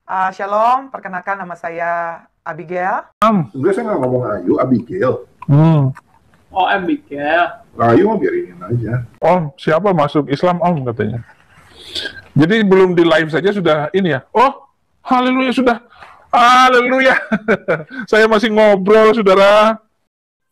Shalom, perkenalkan nama saya Abigail. Sebenarnya saya nggak ngomong Ayu, Abigail. Oh, Abigail. Nah, Ayu mau biarin aja. Oh, siapa masuk Islam Om katanya. Jadi belum di live saja sudah ini ya. Oh, haleluya sudah. Haleluya. Saya masih ngobrol, saudara.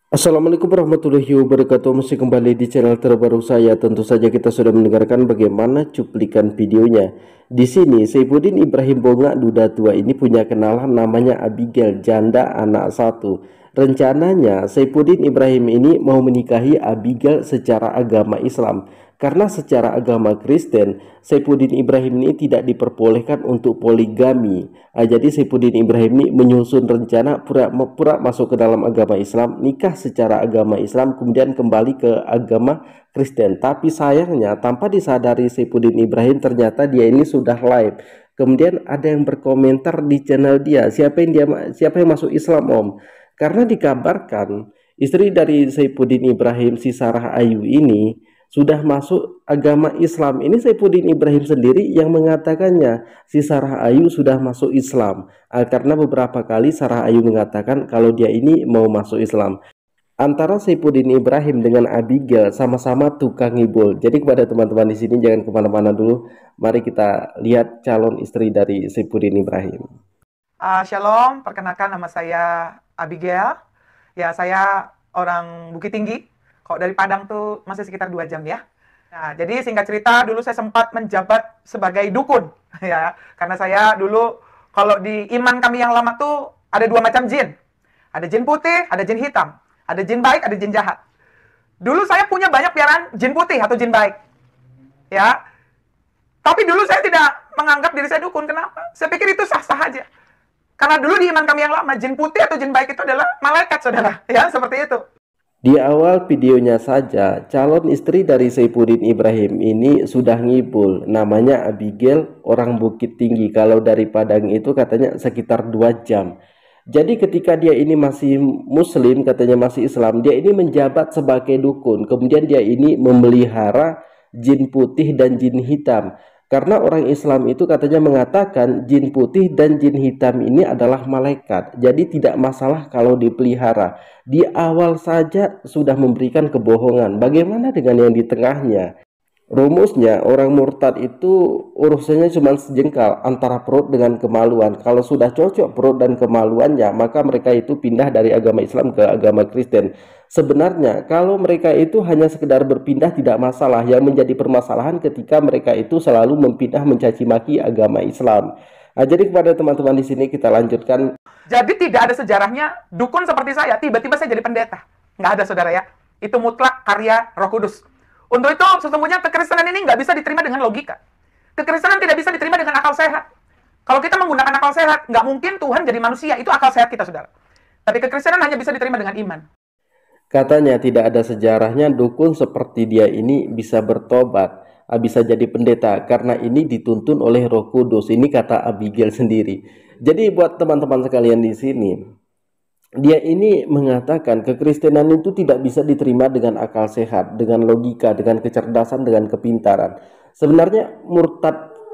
Assalamualaikum warahmatullahi wabarakatuh. Masih kembali di channel terbaru saya. Tentu saja kita sudah mendengarkan bagaimana cuplikan videonya. Di sini Saifuddin Ibrahim Bongak Duda Tua ini punya kenalan namanya Abigail, janda anak satu. Rencananya Saifuddin Ibrahim ini mau menikahi Abigail secara agama Islam. Karena secara agama Kristen, Saifuddin Ibrahim ini tidak diperbolehkan untuk poligami. Jadi Saifuddin Ibrahim ini menyusun rencana pura-pura masuk ke dalam agama Islam, nikah secara agama Islam, kemudian kembali ke agama Kristen. Tapi sayangnya tanpa disadari Saifuddin Ibrahim ternyata dia ini sudah live. Kemudian ada yang berkomentar di channel dia, siapa yang masuk Islam Om? Karena dikabarkan istri dari Saifuddin Ibrahim, si Sarah Ayu ini sudah masuk agama Islam. Ini Saifuddin Ibrahim sendiri yang mengatakannya, si Sarah Ayu sudah masuk Islam. Karena beberapa kali Sarah Ayu mengatakan kalau dia ini mau masuk Islam. Antara Saifuddin Ibrahim dengan Abigail sama-sama tukang ngibul. Jadi kepada teman-teman di sini jangan kemana-mana dulu. Mari kita lihat calon istri dari Saifuddin Ibrahim. Shalom, perkenalkan nama saya Abigail. Ya, saya orang Bukit Tinggi. Kalau dari Padang tuh masih sekitar 2 jam ya. Nah, jadi singkat cerita dulu saya sempat menjabat sebagai dukun ya. Karena saya dulu kalau di iman kami yang lama tuh ada 2 macam jin. Ada jin putih, ada jin hitam. Ada jin baik, ada jin jahat. Dulu saya punya banyak piaraan jin putih atau jin baik. Ya. Tapi dulu saya tidak menganggap diri saya dukun. Kenapa? Saya pikir itu sah-sah aja. Karena dulu di iman kami yang lama, jin putih atau jin baik itu adalah malaikat, saudara. Ya, seperti itu. Di awal videonya saja, calon istri dari Saifuddin Ibrahim ini sudah ngibul. Namanya Abigail, orang Bukit Tinggi. Kalau dari Padang itu katanya sekitar 2 jam. Jadi ketika dia ini masih muslim, katanya masih Islam, dia ini menjabat sebagai dukun. Kemudian dia ini memelihara jin putih dan jin hitam. Karena orang Islam itu katanya mengatakan jin putih dan jin hitam ini adalah malaikat. Jadi tidak masalah kalau dipelihara. Di awal saja sudah memberikan kebohongan. Bagaimana dengan yang di tengahnya? Rumusnya orang murtad itu urusannya cuma sejengkal antara perut dengan kemaluan. Kalau sudah cocok perut dan kemaluannya, maka mereka itu pindah dari agama Islam ke agama Kristen. Sebenarnya kalau mereka itu hanya sekedar berpindah tidak masalah. Yang menjadi permasalahan ketika mereka itu selalu mempindah mencaci maki agama Islam. Nah, jadi kepada teman-teman di sini kita lanjutkan. Jadi tidak ada sejarahnya dukun seperti saya tiba-tiba saya jadi pendeta. Nggak ada, saudara ya. Itu mutlak karya Roh Kudus. Untuk itu sesungguhnya kekristenan ini nggak bisa diterima dengan logika. Kekristenan tidak bisa diterima dengan akal sehat. Kalau kita menggunakan akal sehat, nggak mungkin Tuhan jadi manusia. Itu akal sehat kita, saudara. Tapi kekristenan hanya bisa diterima dengan iman. Katanya tidak ada sejarahnya dukun seperti dia ini bisa bertobat, bisa jadi pendeta karena ini dituntun oleh Roh Kudus. Ini kata Abigail sendiri. Jadi buat teman-teman sekalian di sini, dia ini mengatakan kekristenan itu tidak bisa diterima dengan akal sehat, dengan logika, dengan kecerdasan, dengan kepintaran. Sebenarnya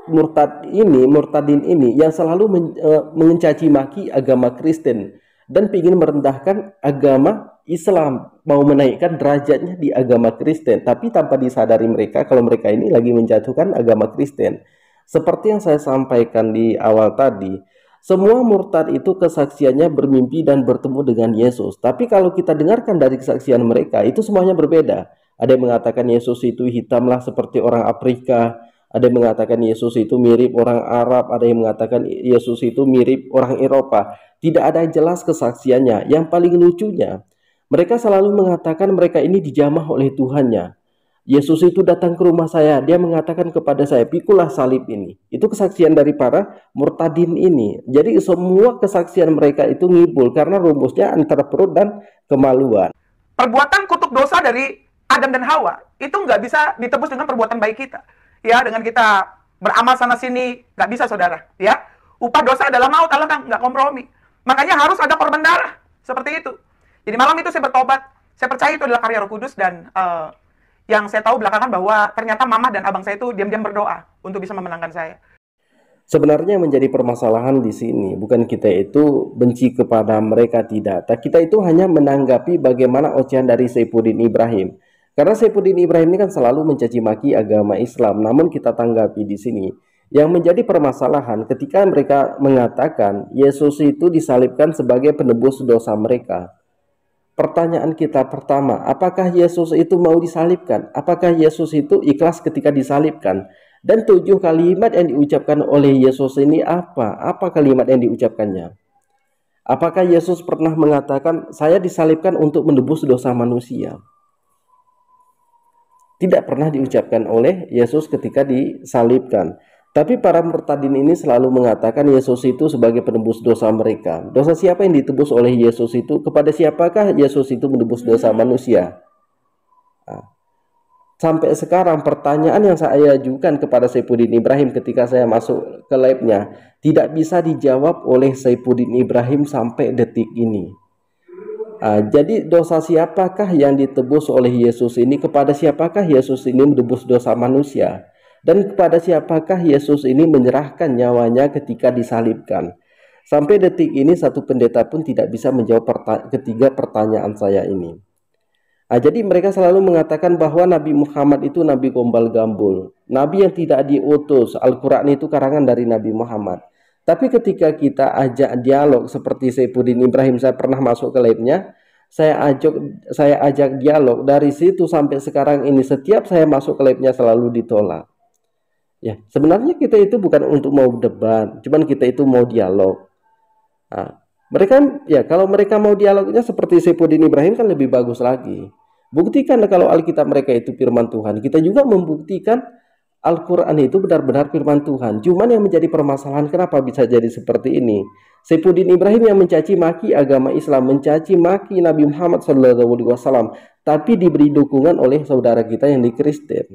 murtadin ini yang selalu mencaci maki agama Kristen dan ingin merendahkan agama Islam, mau menaikkan derajatnya di agama Kristen, tapi tanpa disadari mereka kalau mereka ini lagi menjatuhkan agama Kristen. Seperti yang saya sampaikan di awal tadi, semua murtad itu kesaksiannya bermimpi dan bertemu dengan Yesus. Tapi kalau kita dengarkan dari kesaksian mereka, itu semuanya berbeda. Ada yang mengatakan Yesus itu hitamlah seperti orang Afrika. Ada yang mengatakan Yesus itu mirip orang Arab. Ada yang mengatakan Yesus itu mirip orang Eropa. Tidak ada yang jelas kesaksiannya. Yang paling lucunya, mereka selalu mengatakan mereka ini dijamah oleh Tuhannya. Yesus itu datang ke rumah saya, dia mengatakan kepada saya, pikulah salib ini. Itu kesaksian dari para murtadin ini. Jadi semua kesaksian mereka itu ngibul karena rumusnya antara perut dan kemaluan. Perbuatan kutuk dosa dari Adam dan Hawa itu nggak bisa ditebus dengan perbuatan baik kita. Ya, dengan kita beramal sana sini nggak bisa, saudara. Ya, upah dosa adalah maut, Allah nggak kompromi. Makanya harus ada korban darah seperti itu. Jadi malam itu saya bertobat. Saya percaya itu adalah karya Roh Kudus dan yang saya tahu belakangan bahwa ternyata mama dan abang saya itu diam-diam berdoa untuk bisa memenangkan saya. Sebenarnya yang menjadi permasalahan di sini bukan kita itu benci kepada mereka, tidak. Kita itu hanya menanggapi bagaimana ocehan dari Saifuddin Ibrahim. Karena Saifuddin Ibrahim ini kan selalu mencaci maki agama Islam. Namun kita tanggapi di sini yang menjadi permasalahan ketika mereka mengatakan Yesus itu disalibkan sebagai penebus dosa mereka. Pertanyaan kita pertama, apakah Yesus itu mau disalibkan? Apakah Yesus itu ikhlas ketika disalibkan? Dan 7 kalimat yang diucapkan oleh Yesus ini apa? Apa kalimat yang diucapkannya? Apakah Yesus pernah mengatakan, saya disalibkan untuk menebus dosa manusia? Tidak pernah diucapkan oleh Yesus ketika disalibkan. Tapi para murtadin ini selalu mengatakan Yesus itu sebagai penebus dosa mereka. Dosa siapa yang ditebus oleh Yesus itu? Kepada siapakah Yesus itu menebus dosa manusia? Sampai sekarang pertanyaan yang saya ajukan kepada Saifuddin Ibrahim ketika saya masuk ke live-nya tidak bisa dijawab oleh Saifuddin Ibrahim sampai detik ini. Jadi dosa siapakah yang ditebus oleh Yesus ini? Kepada siapakah Yesus ini menebus dosa manusia? Dan kepada siapakah Yesus ini menyerahkan nyawanya ketika disalibkan? Sampai detik ini satu pendeta pun tidak bisa menjawab ketiga pertanyaan saya ini. Jadi mereka selalu mengatakan bahwa Nabi Muhammad itu Nabi gombal-gambul, Nabi yang tidak diutus, Al-Quran itu karangan dari Nabi Muhammad. Tapi ketika kita ajak dialog seperti Saifuddin Ibrahim, saya pernah masuk ke live-nya, saya ajak dialog, dari situ sampai sekarang ini setiap saya masuk ke live-nya selalu ditolak. Ya, sebenarnya kita itu bukan untuk mau debat, cuman kita itu mau dialog. Mereka ya kalau mereka mau dialognya seperti Saifuddin Ibrahim kan lebih bagus lagi. Buktikan kalau Alkitab mereka itu firman Tuhan. Kita juga membuktikan Al-Quran itu benar-benar firman Tuhan. Cuman yang menjadi permasalahan kenapa bisa jadi seperti ini? Saifuddin Ibrahim yang mencaci maki agama Islam, mencaci maki Nabi Muhammad SAW, tapi diberi dukungan oleh saudara kita yang di Kristen.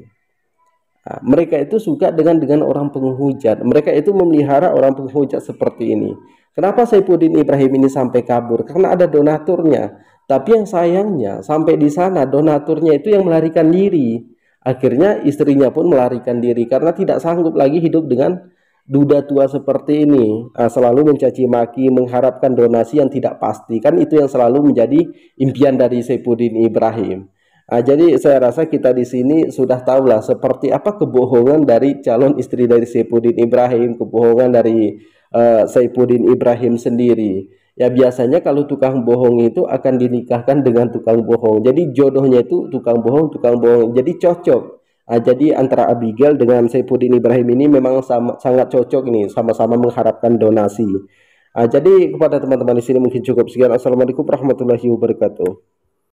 Mereka itu suka dengan orang penghujat. Mereka itu memelihara orang penghujat seperti ini. Kenapa Saifuddin Ibrahim ini sampai kabur? Karena ada donaturnya. Tapi yang sayangnya sampai di sana donaturnya itu yang melarikan diri. Akhirnya istrinya pun melarikan diri karena tidak sanggup lagi hidup dengan duda tua seperti ini. Selalu mencaci maki, mengharapkan donasi yang tidak pasti. Kan itu yang selalu menjadi impian dari Saifuddin Ibrahim. Jadi saya rasa kita di sini sudah tahulah seperti apa kebohongan dari calon istri dari Saifuddin Ibrahim, kebohongan dari Saifuddin Ibrahim sendiri. Ya biasanya kalau tukang bohong itu akan dinikahkan dengan tukang bohong. Jadi jodohnya itu tukang bohong. Jadi cocok. Jadi antara Abigail dengan Saifuddin Ibrahim ini memang sangat cocok ini, sama-sama mengharapkan donasi. Jadi kepada teman-teman di sini mungkin cukup sekian. Assalamualaikum warahmatullahi wabarakatuh.